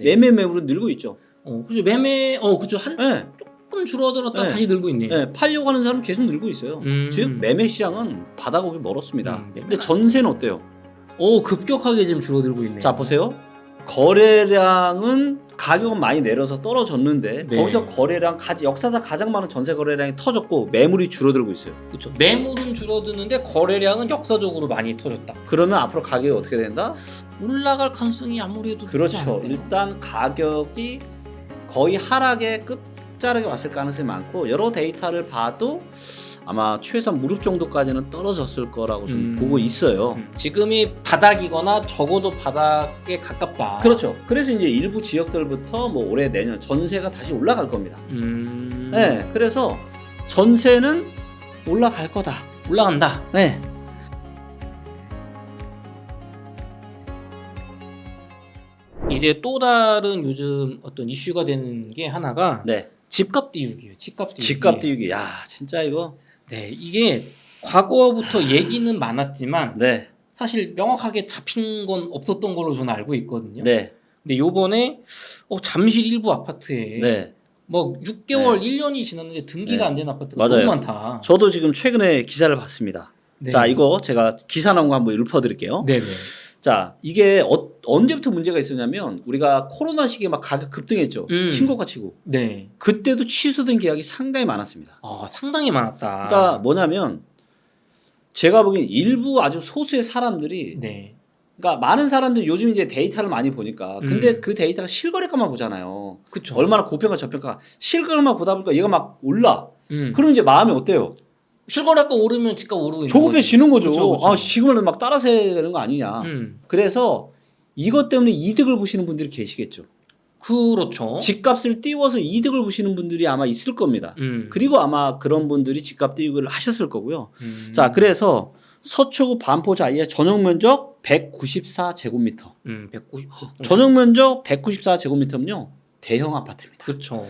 매매 매물은 늘고 있죠. 그죠. 매매 그죠. 네. 조금 줄어들었다 네. 다시 늘고 있네요. 네, 팔려고 하는 사람 계속 늘고 있어요. 즉 매매 시장은 바닥오기 멀었습니다. 근데 전세는 어때요? 급격하게 지금 줄어들고 있네요. 자 보세요. 거래량은 가격은 많이 내려서 떨어졌는데 네. 거기서 거래량 역사상 가장 많은 전세 거래량이 터졌고 매물이 줄어들고 있어요. 그렇죠. 매물은 줄어드는데 거래량은 역사적으로 많이 터졌다. 그러면 앞으로 가격이 어떻게 된다? 올라갈 가능성이 아무래도 그렇죠. 일단 가격이 거의 하락의 끝자락에 왔을 가능성이 많고 여러 데이터를 봐도 아마 최소한 무릎 정도까지는 떨어졌을 거라고 좀 보고 있어요. 지금이 바닥이거나 적어도 바닥에 가깝다. 그렇죠. 그래서 이제 일부 지역들부터 뭐 올해 내년 전세가 다시 올라갈 겁니다. 네, 그래서 전세는 올라갈 거다. 올라간다. 네. 이제 또 다른 요즘 어떤 이슈가 되는 게 하나가 네. 집값 띄우기예요. 집값 띄우기. 집값 띄우기. 야, 진짜 이거. 네, 이게 과거부터 얘기는 많았지만 네. 사실 명확하게 잡힌 건 없었던 걸로 저는 알고 있거든요. 네. 근데 요번에 잠실 일부 아파트에 네. 뭐 6개월, 네. 1년이 지났는데 등기가 네. 안 된 아파트가 맞아요. 너무 많다. 저도 지금 최근에 기사를 봤습니다. 네. 자, 이거 제가 기사 나온 거 한번 읊어드릴게요. 네네. 자, 이게 언제부터 문제가 있었냐면 우리가 코로나 시기에 막 가격 급등했죠. 신고가 치고. 네. 그때도 취소된 계약이 상당히 많았습니다. 상당히 많았다. 그러니까 뭐냐면 제가 보기엔 일부 아주 소수의 사람들이 네. 그러니까 많은 사람들이 요즘 이제 데이터를 많이 보니까 근데 그 데이터가 실거래가만 보잖아요. 그쵸. 얼마나 고평가 저평가 실거래만 보다 보니까 얘가 막 올라. 음. 그럼 이제 마음이 어때요? 실거래가 오르면 집값 오르고 있는 조급해지는 거죠. 그쵸, 그쵸. 아, 지금은 막 따라서 해야 되는 거 아니냐. 그래서 이것 때문에 이득을 보시는 분들이 계시겠죠. 그렇죠. 집값을 띄워서 이득을 보시는 분들이 아마 있을 겁니다. 그리고 아마 그런 분들이 집값 띄우기를 하셨을 거고요. 자, 그래서 서초구 반포자이의 전용 면적 194제곱미터. 190. 전용 면적 194제곱미터면요. 대형 아파트입니다. 그렇죠.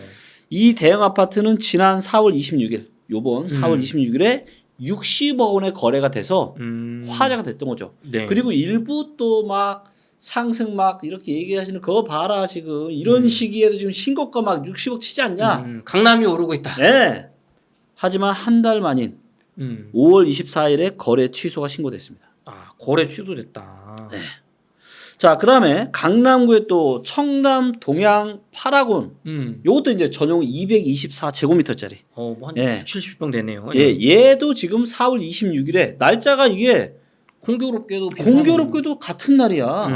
이 대형 아파트는 지난 4월 26일, 요번 4월 26일에 60억 원의 거래가 돼서 화제가 됐던 거죠. 네. 그리고 일부 또 막 상승 막 이렇게 얘기하시는 그거 봐라 지금 이런 시기에도 지금 신고가 막 60억 치지 않냐. 강남이 오르고 있다. 네. 하지만 한 달 만인 5월 24일에 거래 취소가 신고됐습니다. 거래 취소됐다. 네. 자, 그 다음에 강남구에 또 청담 동양 파라곤 요것도 이제 전용 224제곱미터짜리. 뭐한 예. 70평 되네요. 예, 얘도 지금 4월 26일에 날짜가 이게 공교롭게도 같은 날이야.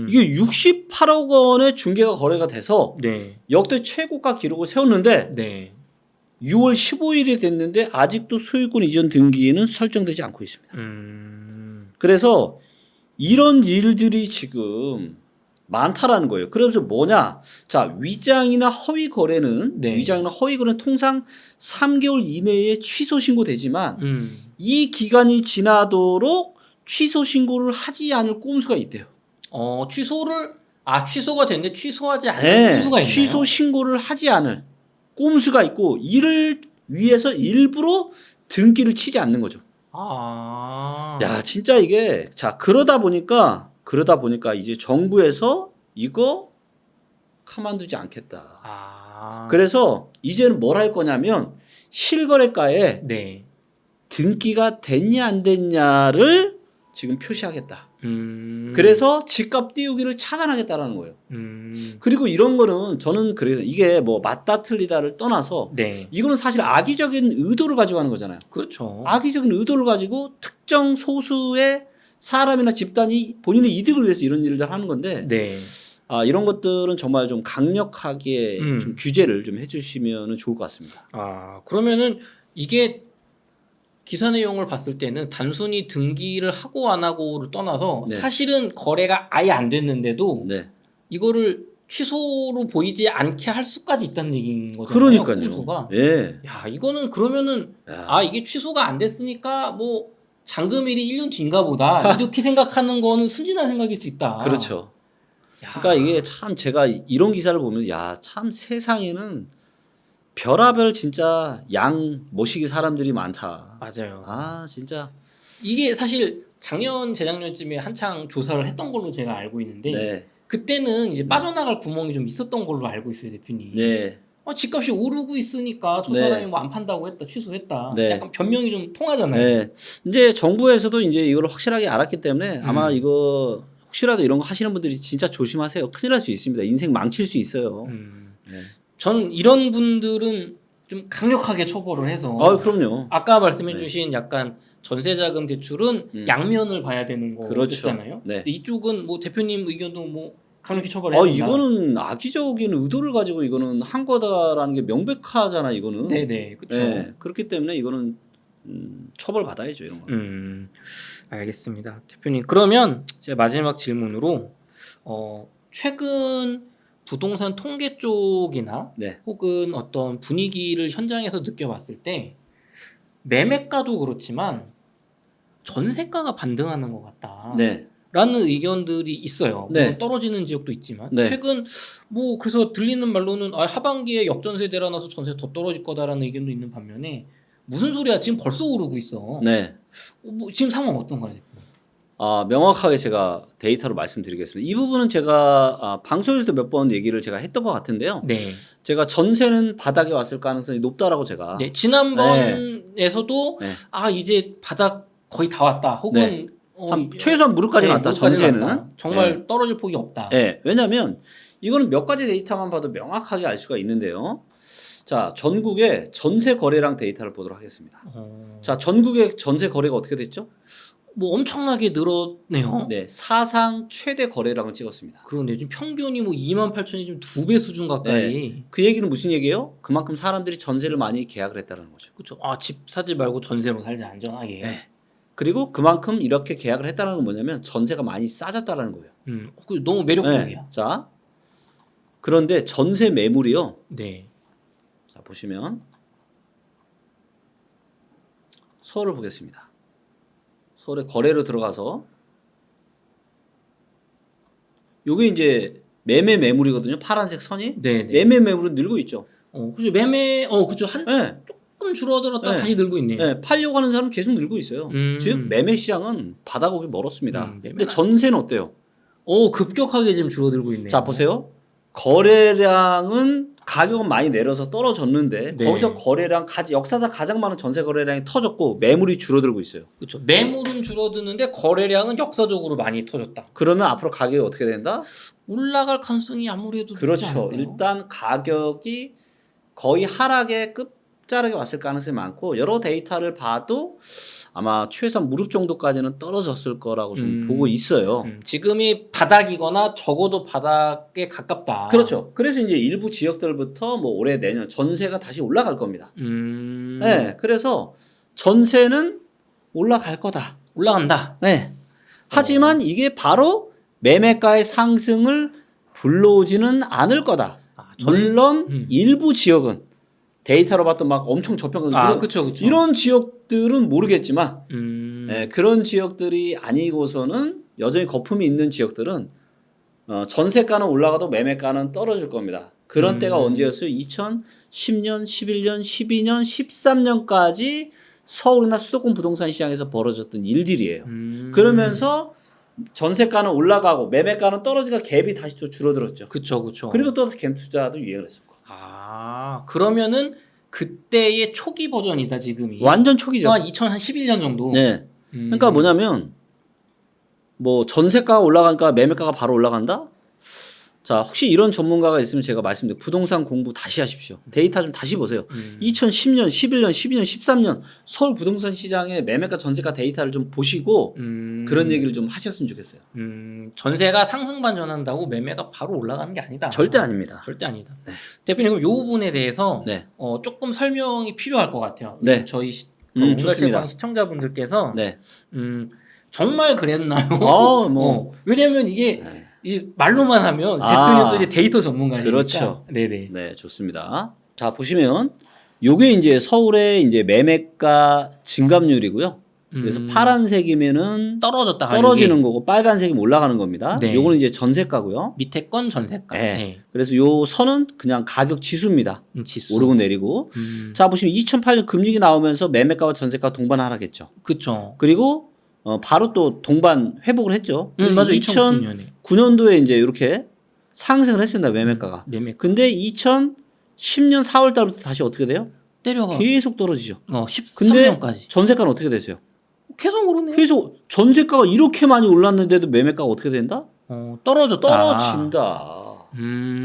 이게 68억 원의 중개가 거래가 돼서 네. 역대 최고가 기록을 세웠는데 네. 6월 15일이 됐는데 아직도 소유권 이전 등기는 설정되지 않고 있습니다. 그래서 이런 일들이 지금 많다라는 거예요. 그래서 뭐냐? 자, 위장이나 허위 거래는 위장이나 허위 거래는 통상 3개월 이내에 취소 신고되지만 이 기간이 지나도록 취소 신고를 하지 않을 꼼수가 있대요. 취소가 됐는데 취소하지 않을 꼼수가 있나요? 취소 신고를 하지 않을 꼼수가 있고 이를 위해서 일부러 등기를 치지 않는 거죠. 야, 진짜 이게 자 그러다 보니까 이제 정부에서 이거 가만두지 않겠다. 그래서 이제는 뭘 할 거냐면 실거래가에 등기가 됐냐 안 됐냐를 지금 표시하겠다. 그래서 집값 띄우기를 차단하겠다라는 거예요. 그리고 이런 거는 저는 그래서 이게 뭐 맞다 틀리다를 떠나서 이거는 사실 악의적인 의도를 가지고 하는 거잖아요. 그렇죠. 악의적인 의도를 가지고 특정 소수의 사람이나 집단이 본인의 이득을 위해서 이런 일을 하는 건데 이런 것들은 정말 좀 강력하게 좀 규제를 좀 해주시면 좋을 것 같습니다. 그러면은 이게 기사 내용을 봤을 때는 단순히 등기를 하고 안 하고를 떠나서 사실은 거래가 아예 안 됐는데도 이거를 취소로 보이지 않게 할 수까지 있다는 얘기인 거잖아요. 그러니까요. 야, 이거는 그러면은 이게 취소가 안 됐으니까 뭐 잔금일이 1년 뒤인가 보다 이렇게 생각하는 거는 순진한 생각일 수 있다. 그렇죠. 그러니까 이게 참 제가 이런 기사를 보면 참 세상에는 별하별 진짜 양 모시기 사람들이 많다. 맞아요. 진짜 이게 사실 작년 재작년쯤에 한창 조사를 했던 걸로 제가 알고 있는데 그때는 이제 빠져나갈 구멍이 좀 있었던 걸로 알고 있어요, 대표님. 네. 집값이 오르고 있으니까 저 네. 사람이 뭐 안 판다고 했다, 취소했다. 네. 약간 변명이 좀 통하잖아요. 네. 이제 정부에서도 이제 이걸 확실하게 알았기 때문에 아마 이거 혹시라도 이런 거 하시는 분들이 진짜 조심하세요. 큰일 날 수 있습니다. 인생 망칠 수 있어요. 네. 전 이런 분들은 좀 강력하게 처벌을 해서. 그럼요. 아까 말씀해주신 약간 전세자금 대출은 양면을 봐야 되는 거였잖아요. 그렇죠. 네. 이쪽은 뭐 대표님 의견도 뭐 강력히 처벌해야 된다. 이거는 악의적인 의도를 가지고 이거는 한 거다라는 게 명백하잖아 이거는. 네네, 그렇죠. 네. 그렇기 때문에 이거는 처벌 받아야죠 이런 거. 알겠습니다, 대표님. 그러면 제 마지막 질문으로 최근 부동산 통계 쪽이나 네. 혹은 어떤 분위기를 현장에서 느껴봤을 때 매매가도 그렇지만 전세가가 반등하는 것 같다. 네. 라는 의견들이 있어요. 네. 물론 떨어지는 지역도 있지만 네. 최근 뭐 그래서 들리는 말로는 하반기에 역전세 대란나서 전세 더 떨어질 거다라는 의견도 있는 반면에 무슨 소리야, 지금 벌써 오르고 있어. 네. 뭐 지금 상황 어떤가요? 명확하게 제가 데이터로 말씀드리겠습니다. 이 부분은 제가 방송에서도 몇 번 얘기를 제가 했던 것 같은데요. 네. 제가 전세는 바닥에 왔을 가능성이 높다라고 제가. 네. 지난번에서도 네. 이제 바닥 거의 다 왔다. 혹은 최소한 무릎까지 났다. 전세는 났다. 정말 떨어질 폭이 없다. 네. 왜냐하면 이거는 몇 가지 데이터만 봐도 명확하게 알 수가 있는데요. 자, 전국의 전세 거래량 데이터를 보도록 하겠습니다. 자, 전국의 전세 거래가 어떻게 됐죠? 뭐 엄청나게 늘었네요. 네, 사상 최대 거래량을 찍었습니다. 그런데 지금 평균이 뭐 28,000이 좀 2배 수준 가까이. 네. 그 얘기는 무슨 얘기예요? 그만큼 사람들이 전세를 많이 계약을 했다는 거죠. 그렇죠. 집 사지 말고 전세로 살자, 안전하게. 네. 그리고 그만큼 이렇게 계약을 했다는 건 뭐냐면 전세가 많이 싸졌다는 거예요. 너무 매력적이야. 네. 자, 그런데 전세 매물이요. 네. 자, 보시면 서울을 보겠습니다. 서울에 거래로 들어가서 요게 이제 매매 매물이거든요. 파란색 선이. 네. 매매 매물은 늘고 있죠. 그죠. 매매 그죠. 네. 조금 줄어들었다 네. 다시 늘고 있네요. 네, 팔려고 하는 사람은 계속 늘고 있어요. 즉 매매 시장은 바닥 오기 멀었습니다. 근데 전세는 어때요? 급격하게 지금 줄어들고 있네요. 자, 보세요. 거래량은 가격은 많이 내려서 떨어졌는데 네. 거기서 거래량 역사상 가장 많은 전세 거래량이 터졌고 매물이 줄어들고 있어요. 그렇죠. 매물은 줄어드는데 거래량은 역사적으로 많이 터졌다. 그러면 앞으로 가격이 어떻게 된다? 올라갈 가능성이 아무래도 그렇죠. 일단 가격이 거의 하락의 끝자락에 왔을 가능성이 많고 여러 데이터를 봐도 아마 최소한 무릎 정도까지는 떨어졌을 거라고 좀 보고 있어요. 지금이 바닥이거나 적어도 바닥에 가깝다. 그렇죠. 그래서 이제 일부 지역들부터 뭐 올해 내년 전세가 다시 올라갈 겁니다. 네, 그래서 전세는 올라갈 거다. 올라간다. 네. 하지만 이게 바로 매매가의 상승을 불러오지는 않을 거다. 물론 일부 지역은 데이터로 봤던 막 엄청 저평가 그쵸. 이런 지역들은 모르겠지만 네, 그런 지역들이 아니고서는 여전히 거품이 있는 지역들은 전세가는 올라가도 매매가는 떨어질 겁니다. 그런 때가 언제였어요? 2010년, 11년, 12년, 13년까지 서울이나 수도권 부동산 시장에서 벌어졌던 일들이에요. 그러면서 전세가는 올라가고 매매가는 떨어지니까 갭이 다시 또 줄어들었죠. 그쵸. 그리고 또 갭 투자도 유행을 했을 거예요. 그러면은 그때의 초기 버전이다 지금이. 완전 초기죠. 2011년 정도. 네. 그러니까 뭐냐면 뭐 전세가가 올라가니까 매매가가 바로 올라간다? 자, 혹시 이런 전문가가 있으면 제가 말씀드릴게요. 부동산 공부 다시 하십시오. 데이터 좀 다시 보세요. 2010년, 11년, 12년, 13년 서울 부동산 시장의 매매가 전세가 데이터를 좀 보시고 그런 얘기를 좀 하셨으면 좋겠어요. 전세가 상승 반전한다고 매매가 바로 올라가는 게 아니다. 절대 아닙니다. 절대 아니다. 네. 대표님, 그럼 이 부분에 대해서 네. 조금 설명이 필요할 것 같아요. 네. 저희 좋습니다. 시청자분들께서 네. 정말 그랬나요? 왜냐면 이게 말로만 하면 대표님도 이제 데이터 전문가니까. 그렇죠. 네네. 네, 좋습니다. 자, 보시면 요게 이제 서울의 이제 매매가 증감률이고요. 그래서 파란색이면은 떨어지는 거고 빨간색이면 올라가는 겁니다. 네. 요거는 이제 전세가고요. 밑에 건 전세가. 네. 그래서 요 선은 그냥 가격 지수입니다. 지수. 오르고 내리고. 자, 보시면 2008년 금융위기 나오면서 매매가와 전세가 동반 하락했죠. 그렇죠. 그리고 바로 또 동반 회복을 했죠. 맞아. 2009년에. 2009년도에 이제 이렇게 상승을 했습니다. 매매가가. 근데 2010년 4월 달부터 다시 어떻게 돼요? 내려가. 계속 떨어지죠. 13년까지. 근데 전세가는 어떻게 되세요? 계속 오르네. 계속 전세가가 이렇게 많이 올랐는데도 매매가가 어떻게 된다? 떨어졌다. 떨어진다.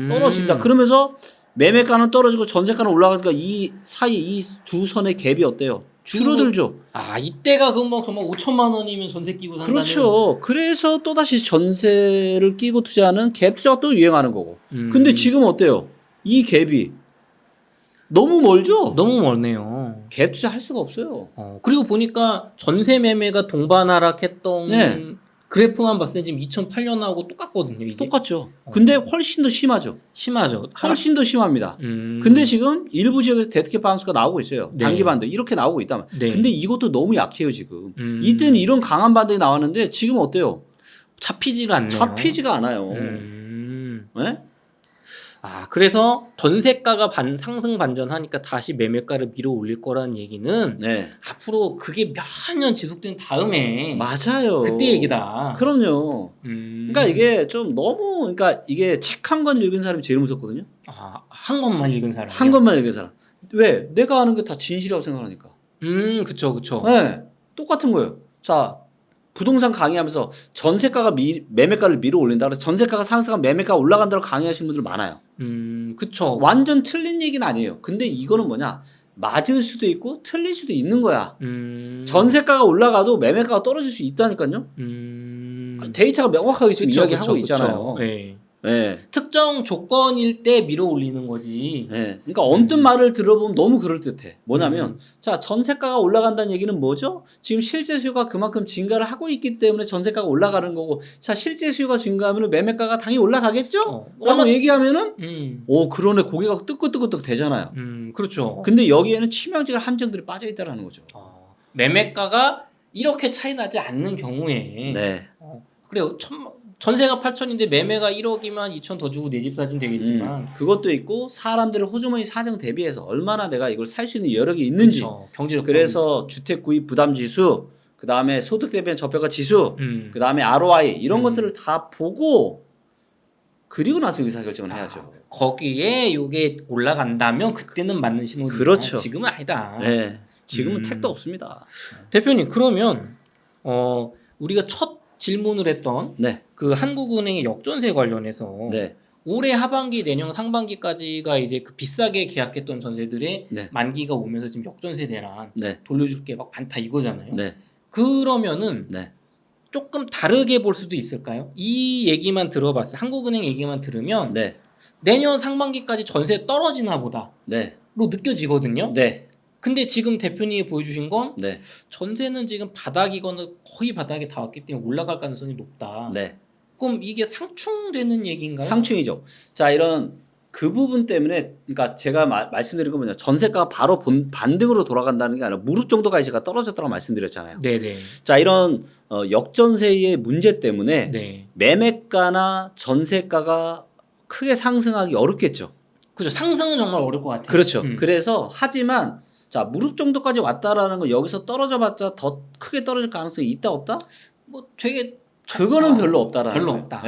떨어진다. 그러면서 매매가는 떨어지고 전세가는 올라가니까 이 사이 이 두 선의 갭이 어때요? 줄어들죠. 이때가 그뭐 정말 5천만 원이면 전세 끼고 산다는. 그렇죠. 그래서 또 다시 전세를 끼고 투자하는 갭 투자가 또 유행하는 거고. 근데 지금 어때요? 이 갭이 너무 멀죠? 너무 멀네요. 갭 투자 할 수가 없어요. 그리고 보니까 전세 매매가 동반 하락했던 그래프만 봤을 때 지금 2008년하고 똑같거든요. 이게. 똑같죠. 근데 훨씬 더 심하죠. 심하죠. 훨씬 더 심합니다. 근데 지금 일부 지역에서 데드캣 바운스가 나오고 있어요. 단기 반등 이렇게 나오고 있다면. 근데 이것도 너무 약해요 지금. 이때는 이런 강한 반등이 나왔는데 지금 어때요? 잡히지가 않네요. 잡히지가 않아요. 네? 그래서 전세가가 상승 반전하니까 다시 매매가를 밀어 올릴 거라는 얘기는 앞으로 그게 몇 년 지속된 다음에 맞아요. 그때 얘기다. 그럼요. 그러니까 이게 좀 너무 그러니까 이게 책 한 권 읽은 사람이 제일 무섭거든요. 한 권만 읽은 사람. 한 권만 읽은 사람. 왜? 내가 아는 게 다 진실이라고 생각하니까. 그쵸. 네, 똑같은 거예요. 자, 부동산 강의하면서 전세가가 매매가를 밀어 올린다. 그래서 전세가가 상승하면 매매가 올라간다고 강의하시는 분들 많아요. 그쵸. 완전 틀린 얘기는 아니에요. 근데 이거는 뭐냐? 맞을 수도 있고 틀릴 수도 있는 거야. 전세가가 올라가도 매매가가 떨어질 수 있다니까요. 데이터가 명확하게 지금 이야기하고 있잖아요. 네. 특정 조건일 때 밀어 올리는 거지. 그러니까 언뜻 말을 들어보면 너무 그럴듯해. 뭐냐면 자 전세가가 올라간다는 얘기는 뭐죠? 지금 실제 수요가 그만큼 증가를 하고 있기 때문에 전세가가 올라가는 거고 자 실제 수요가 증가하면 매매가가 당연히 올라가겠죠? 라고 얘기하면은 그러네 고개가 뜨끈뜨끈 되잖아요. 그렇죠. 근데 여기에는 치명적인 함정들이 빠져 있다라는 거죠. 매매가가 이렇게 차이 나지 않는 경우에 그래요. 전세가 8천인데 매매가 1억이면 2천 더 주고 내 집 사진 되겠지만 그것도 있고 사람들의 호주머니 사정 대비해서 얼마나 내가 이걸 살 수 있는 여력이 있는지 경제력 그래서 주택 구입 부담 지수 그 다음에 소득 대비 저평가 지수 그 다음에 ROI 이런 것들을 다 보고 그리고 나서 의사결정을 해야죠. 거기에 이게 올라간다면 그때는 맞는 신호지만 그렇죠. 지금은 아니다. 지금은 택도 없습니다. 대표님 그러면 우리가 첫 질문을 했던 그 한국은행의 역전세 관련해서 올해 하반기 내년 상반기까지가 이제 그 비싸게 계약했던 전세들의 만기가 오면서 지금 역전세 대란 돌려줄 게 막 많다 이거잖아요. 그러면은 조금 다르게 볼 수도 있을까요? 이 얘기만 들어봤어요. 한국은행 얘기만 들으면 내년 상반기까지 전세 떨어지나 보다로 느껴지거든요. 근데 지금 대표님이 보여주신 건 전세는 지금 바닥이거나 거의 바닥에 닿았기 때문에 올라갈 가능성이 높다. 그럼 이게 상충되는 얘기인가요? 상충이죠. 자 이런 그 부분 때문에 그러니까 제가 말씀드린 건 뭐냐 전세가가 바로 반등으로 돌아간다는 게 아니라 무릎 정도가 이제 떨어졌다고 말씀드렸잖아요. 자 이런 역전세의 문제 때문에 매매가나 전세가가 크게 상승하기 어렵겠죠. 그렇죠. 상승은 정말 어려울 것 같아요. 그렇죠. 그래서 하지만 자 무릎 정도까지 왔다라는 건 여기서 떨어져봤자 더 크게 떨어질 가능성이 있다 없다? 뭐 되게 그거는 별로 없다라는 별로 거예요. 없다.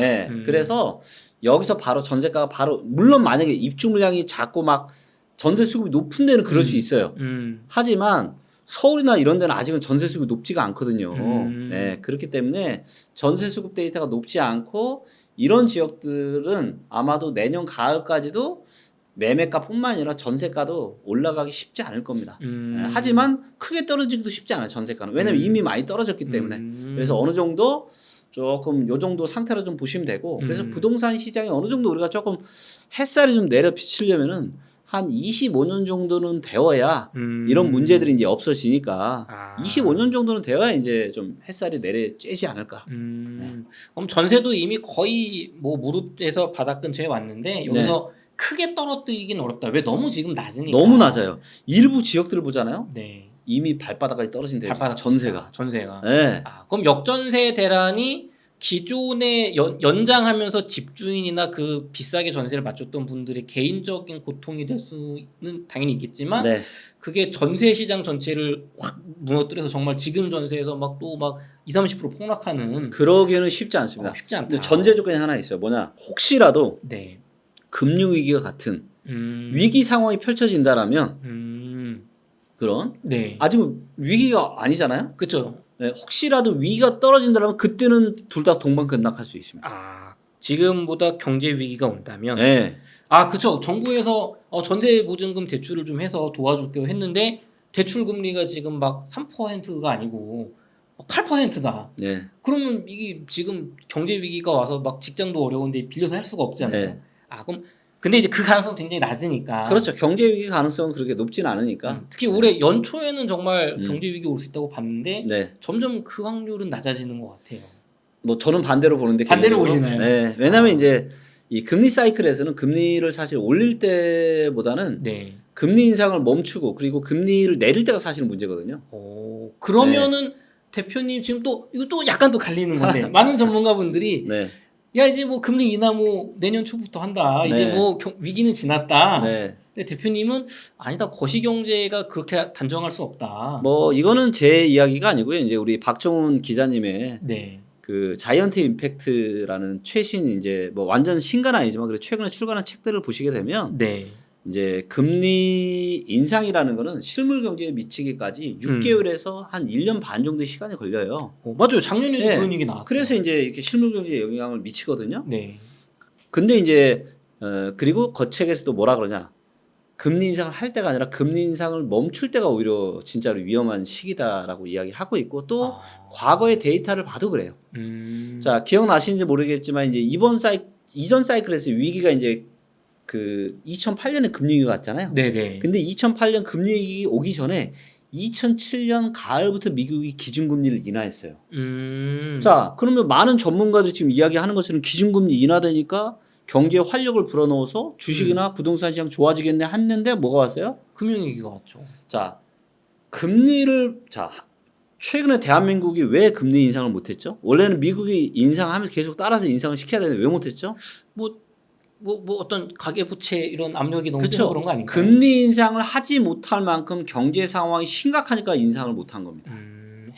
그래서 여기서 바로 전세가가 바로 물론 만약에 입주 물량이 작고 막 전세 수급이 높은 데는 그럴 수 있어요. 하지만 서울이나 이런 데는 아직은 전세 수급이 높지가 않거든요. 그렇기 때문에 전세 수급 데이터가 높지 않고 이런 지역들은 아마도 내년 가을까지도 매매가뿐만 아니라 전세가도 올라가기 쉽지 않을 겁니다. 하지만 크게 떨어지기도 쉽지 않아요. 전세가는. 왜냐하면 이미 많이 떨어졌기 때문에. 그래서 어느 정도 조금 요 정도 상태로 좀 보시면 되고 그래서 부동산 시장에 어느 정도 우리가 조금 햇살이 좀 내려 비치려면은 한 25년 정도는 되어야 이런 문제들이 이제 없어지니까 25년 정도는 되어야 이제 좀 햇살이 내려 쬐지 않을까. 그럼 전세도 이미 거의 뭐 무릎에서 바닥 근처에 왔는데 여기서 크게 떨어뜨리긴 어렵다. 왜 너무 지금 낮으니까. 너무 낮아요. 일부 지역들을 보잖아요. 이미 발바닥까지 떨어진 데 전세가. 그럼 역전세 대란이 기존에 연장하면서 집주인이나 그 비싸게 전세를 맞췄던 분들의 개인적인 고통이 될 수는 당연히 있겠지만 네. 그게 전세 시장 전체를 확 무너뜨려서 정말 지금 전세에서 막 또 막 20-30% 폭락하는 그러기는 쉽지 않습니다. 쉽지 않다. 근데 전제 조건이 하나 있어요. 뭐냐? 혹시라도 네. 금융 위기와 같은 위기 상황이 펼쳐진다라면 그런 네. 아직 위기가 아니잖아요. 그렇죠. 네, 혹시라도 위기가 떨어진다면 그때는 둘 다 동반근락할 수 있습니다. 아, 지금보다 경제 위기가 온다면 네. 아, 그렇죠. 정부에서 전세 보증금 대출을 좀 해서 도와줄게요 했는데 대출 금리가 지금 막 3%가 아니고 8%다. 네. 그러면 이게 지금 경제 위기가 와서 막 직장도 어려운데 빌려서 할 수가 없잖아요. 네. 아, 그럼 근데 이제 그 가능성 굉장히 낮으니까. 그렇죠. 경제 위기 가능성은 그렇게 높지는 않으니까. 특히 올해 연초에는 정말 음. 경제 위기 올 수 있다고 봤는데 네. 점점 그 확률은 낮아지는 것 같아요. 뭐 저는 반대로 보는데 반대로 개인적으로. 보시나요? 네. 왜냐하면 이제 이 금리 사이클에서는 금리를 사실 올릴 때보다는 네. 금리 인상을 멈추고 그리고 금리를 내릴 때가 사실은 문제거든요. 오, 그러면은 대표님 지금 또 이거 또 약간 또 갈리는 건데 많은 전문가분들이 네. 야 이제 뭐 금리 인하 뭐 내년 초부터 한다. 이제 네. 뭐 위기는 지났다. 네. 근데 대표님은 아니다. 거시경제가 그렇게 단정할 수 없다. 뭐 이거는 제 이야기가 아니고요. 이제 우리 박정훈 기자님의 네. 그 자이언트 임팩트라는 최신 이제 뭐 완전 신간 아니지만 그래도 최근에 출간한 책들을 보시게 되면 네. 이제 금리 인상이라는 거는 실물 경제에 미치기까지 6개월에서 한 1년 반 정도의 시간이 걸려요. 맞아요. 작년에도 네. 그런 얘기 나왔어요. 그래서 이제 이렇게 실물 경제에 영향을 미치거든요. 네. 근데 이제 그리고 거책에서 또 뭐라 그러냐? 금리 인상을 할 때가 아니라 금리 인상을 멈출 때가 오히려 진짜로 위험한 시기다라고 이야기하고 있고 또 과거의 데이터를 봐도 그래요. 자, 기억나시는지 모르겠지만 이제 이전 사이클에서 위기가 이제 그 2008년에 금융위기가 왔잖아요. 네네. 근데 2008년 금융위기 오기 전에 2007년 가을부터 미국이 기준금리를 인하했어요. 자, 그러면 많은 전문가들이 지금 이야기하는 것처럼 기준금리 인하되니까 경제에 활력을 불어넣어서 주식이나 부동산 시장 좋아지겠네 했는데 뭐가 왔어요? 금융위기가 왔죠. 자, 최근에 대한민국이 왜 금리 인상을 못했죠? 원래는 미국이 인상하면서 계속 따라서 인상을 시켜야 되는데 왜 못했죠? 뭐 어떤 가계부채 이런 압력이 너무 그쵸. 세서 그런 거 아닐까요? 금리 인상을 하지 못할 만큼 경제 상황이 심각하니까 인상을 못한 겁니다.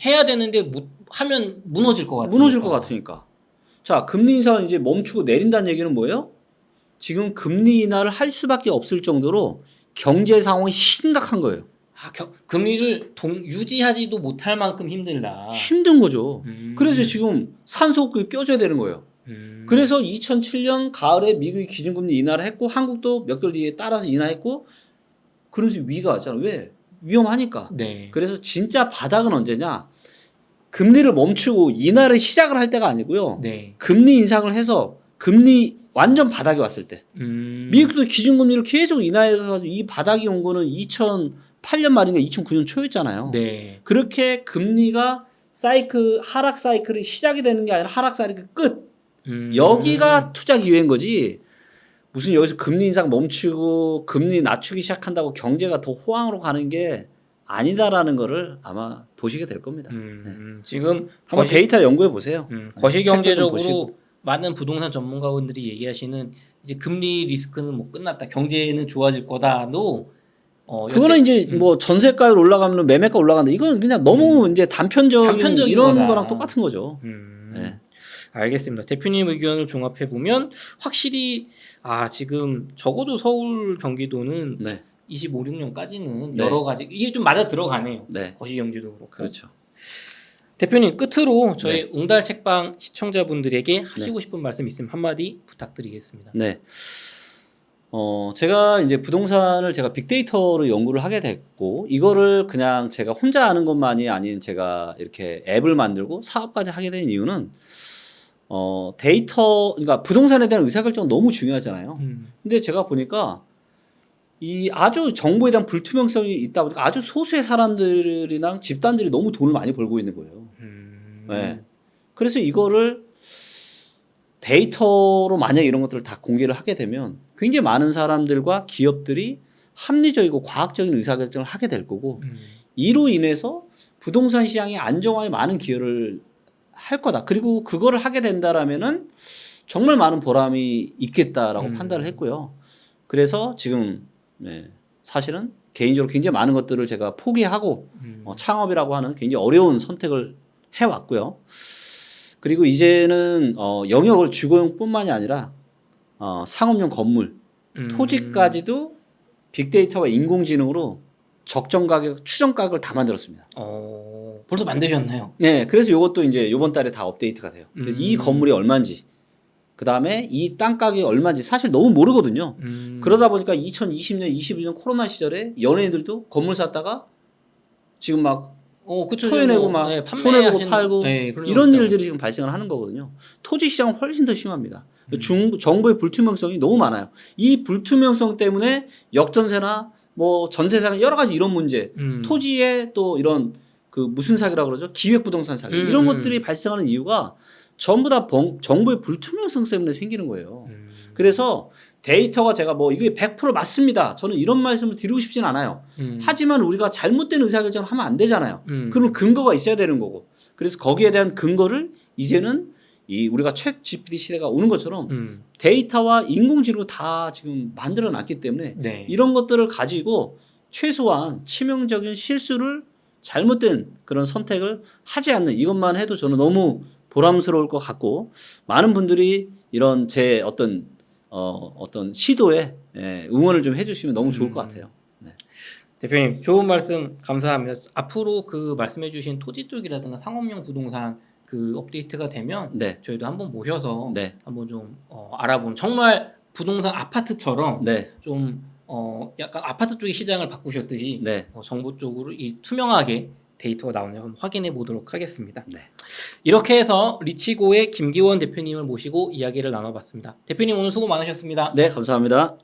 해야 되는데 하면 무너질 것 같으니까. 무너질 것 같으니까. 자, 금리 인상을 이제 멈추고 내린다는 얘기는 뭐예요? 지금 금리 인하를 할 수밖에 없을 정도로 경제 상황이 심각한 거예요. 금리를 유지하지도 못할 만큼 힘들다. 힘든 거죠. 그래서 지금 산소호흡기 껴줘야 되는 거예요. 그래서 2007년 가을에 미국이 기준금리 인하를 했고 한국도 몇 개월 뒤에 따라서 인하했고 그러면서 위기가 왔잖아. 왜? 위험하니까. 네. 그래서 진짜 바닥은 언제냐? 금리를 멈추고 인하를 시작을 할 때가 아니고요. 네. 금리 인상을 해서 금리 완전 바닥이 왔을 때. 미국도 기준금리를 계속 인하해서 이 바닥이 온 거는 2008년 말인가 2009년 초였잖아요. 네. 그렇게 금리가 하락 사이클이 시작이 되는 게 아니라 하락 사이클 끝. 여기가 투자 기회인 거지. 무슨 여기서 금리 인상 멈추고 금리 낮추기 시작한다고 경제가 더 호황으로 가는 게 아니다라는 거를 아마 보시게 될 겁니다. 지금 한번 데이터 연구해 보세요. 거시경제적으로 많은 부동산 전문가분들이 얘기하시는 이제 금리 리스크는 뭐 끝났다. 경제는 좋아질 거다도 그거는 이제 뭐 전세가율 올라가면 매매가 올라간다. 이건 그냥 너무 이제 단편적인 이런 거다. 거랑 똑같은 거죠. 네. 알겠습니다. 대표님 의견을 종합해 보면 확실히 지금 적어도 서울 경기도는 네. 25, 26년까지는 네. 여러 가지 이게 좀 맞아 들어가네요. 네. 거시경제도 그렇고. 그렇죠. 대표님 끝으로 저희 네. 웅달 책방 시청자분들에게 하시고 싶은 말씀 있으면 한마디 부탁드리겠습니다. 네. 제가 이제 부동산을 제가 빅데이터로 연구를 하게 됐고, 이거를 그냥 제가 혼자 하는 것만이 아닌 제가 이렇게 앱을 만들고 사업까지 하게 된 이유는, 그러니까 부동산에 대한 의사결정은 너무 중요하잖아요. 근데 제가 보니까 이 아주 정보에 대한 불투명성이 있다 보니까 아주 소수의 사람들이랑 집단들이 너무 돈을 많이 벌고 있는 거예요. 네. 그래서 이거를 데이터로 만약 이런 것들을 다 공개를 하게 되면 굉장히 많은 사람들과 기업들이 합리적이고 과학적인 의사결정을 하게 될 거고 이로 인해서 부동산 시장의 안정화에 많은 기여를 할 거다. 그리고 그거를 하게 된다라면은 정말 많은 보람이 있겠다라고 판단을 했고요. 그래서 지금 사실은 개인적으로 굉장히 많은 것들을 제가 포기하고 창업이라고 하는 굉장히 어려운 선택을 해왔고요. 그리고 이제는 영역을 주거용뿐만이 아니라 상업용 건물, 토지까지도 빅데이터와 인공지능으로 적정 가격, 추정 가격을 다 만들었습니다. 벌써 만드셨나요? 네, 그래서 이것도 이제 이번 달에 다 업데이트가 돼요. 그래서 이 건물이 얼마인지, 그 다음에 이 땅 가격이 얼마인지 사실 너무 모르거든요. 그러다 보니까 2020년, 21년 코로나 시절에 연예인들도 건물 샀다가 지금 막 그쵸, 토해내고 막 손해보고 팔고 이런 있다고. 일들이 지금 발생을 하는 거거든요. 토지 시장은 훨씬 더 심합니다. 정보의 불투명성이 너무 많아요. 이 불투명성 때문에 역전세나 뭐 전세사나 여러 가지 이런 문제, 토지에 또 이런 그 무슨 사기라고 그러죠? 기획부동산 사기 이런 것들이 발생하는 이유가 전부 다 정보의 불투명성 때문에 생기는 거예요. 그래서 데이터가 제가 뭐 이게 100% 맞습니다. 저는 이런 말씀을 드리고 싶진 않아요. 하지만 우리가 잘못된 의사결정을 하면 안 되잖아요. 그러면 근거가 있어야 되는 거고. 그래서 거기에 대한 근거를 이제는 우리가 챗 GPT 시대가 오는 것처럼 데이터와 인공지능을 다 지금 만들어 놨기 때문에 이런 것들을 가지고 최소한 치명적인 실수를 잘못된 그런 선택을 하지 않는 이것만 해도 저는 너무 보람스러울 것 같고 많은 분들이 이런 제 어떤 시도에 응원을 좀 해주시면 너무 좋을 것 같아요. 네. 대표님 좋은 말씀 감사합니다. 앞으로 그 말씀해주신 토지 쪽이라든가 상업용 부동산 그 업데이트가 되면 저희도 한번 모셔서 한번 좀 알아본 정말 부동산 아파트처럼 좀 약간 아파트 쪽의 시장을 바꾸셨듯이 정보 쪽으로 이 투명하게 데이터가 나오냐 한번 확인해 보도록 하겠습니다. 이렇게 해서 리치고의 김기원 대표님을 모시고 이야기를 나눠봤습니다. 대표님 오늘 수고 많으셨습니다. 네, 감사합니다.